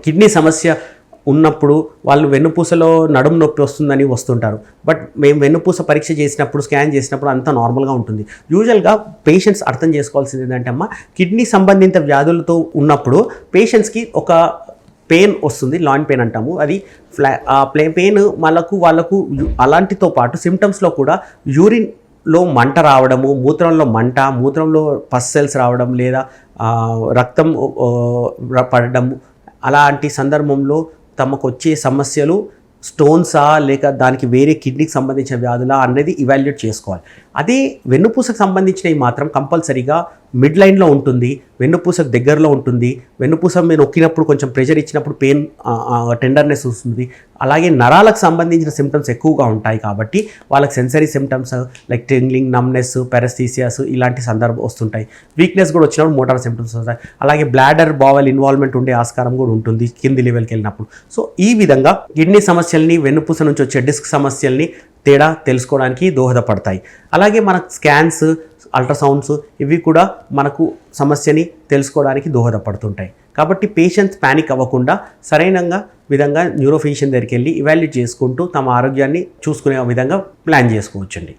Kidney సమస్య ఉన్నప్పుడు వాళ్ళు వెన్నుపూసలో నడుము నొప్పి వస్తుందని వస్తుంటారు. బట్ మేము వెన్నుపూస పరీక్ష చేసినప్పుడు, స్కాన్ చేసినప్పుడు అంతా నార్మల్గా ఉంటుంది. యూజువల్గా పేషెంట్స్ అర్థం చేసుకోవాల్సింది ఏంటంటే అమ్మ, కిడ్నీ సంబంధిత వ్యాధులతో ఉన్నప్పుడు పేషెంట్స్కి ఒక పెయిన్ వస్తుంది, లాయిన్ పెయిన్ అంటాము. అది పెయిన్ వాళ్ళకు అలాంటితో పాటు సిమ్టమ్స్లో కూడా యూరిన్లో మంట రావడము, మూత్రంలో పస్ సెల్స్ రావడం, లేదా రక్తం పడడం, అలాంటి సందర్భంలో తమకు వచ్చే సమస్యలు స్టోన్సా లేక దానికి వేరే కిడ్నీకి సంబంధించిన వ్యాధులా అనేది ఇవాల్యుయేట్ చేసుకోవాలి. అదే వెన్నుపూసకు సంబంధించినవి మాత్రం కంపల్సరీగా మిడ్ లైన్లో ఉంటుంది, వెన్నుపూసకు దగ్గరలో ఉంటుంది. వెన్నుపూస మీరు నొక్కినప్పుడు కొంచెం ప్రెషర్ ఇచ్చినప్పుడు పెయిన్, టెండర్నెస్ వస్తుంది. అలాగే నరాలకు సంబంధించిన సిమ్టమ్స్ ఎక్కువగా ఉంటాయి కాబట్టి వాళ్ళకి sensory symptoms like tingling, numbness, paresthesias ఇలాంటి సందర్భం వస్తుంటాయి. వీక్నెస్ కూడా వచ్చినప్పుడు మోటార్ సిమ్టమ్స్ వస్తాయి. అలాగే బ్లాడర్ బావల్ ఇన్వాల్వ్మెంట్ ఉండే ఆస్కారం కూడా ఉంటుంది కింది లెవెల్కి వెళ్ళినప్పుడు. సో ఈ విధంగా కిడ్నీ సమస్యల్ని, వెన్నుపూస నుంచి వచ్చే డిస్క్ సమస్యల్ని తేడా తెలుసుకోవడానికి దోహదపడతాయి. అలాగే మన స్కాన్స్, అల్ట్రాసౌండ్స్ ఇవి కూడా మనకు సమస్యని తెలుసుకోవడానికి దోహదపడుతుంటాయి. కాబట్టి పేషెంట్స్ ప్యానిక్ అవ్వకుండా సరైన విధంగా న్యూరోఫిజిషియన్ దగ్గరికి వెళ్ళి ఇవాల్యుయేట్ చేసుకుంటూ తమ ఆరోగ్యాన్ని చూసుకునే విధంగా ప్లాన్ చేసుకోవచ్చండి.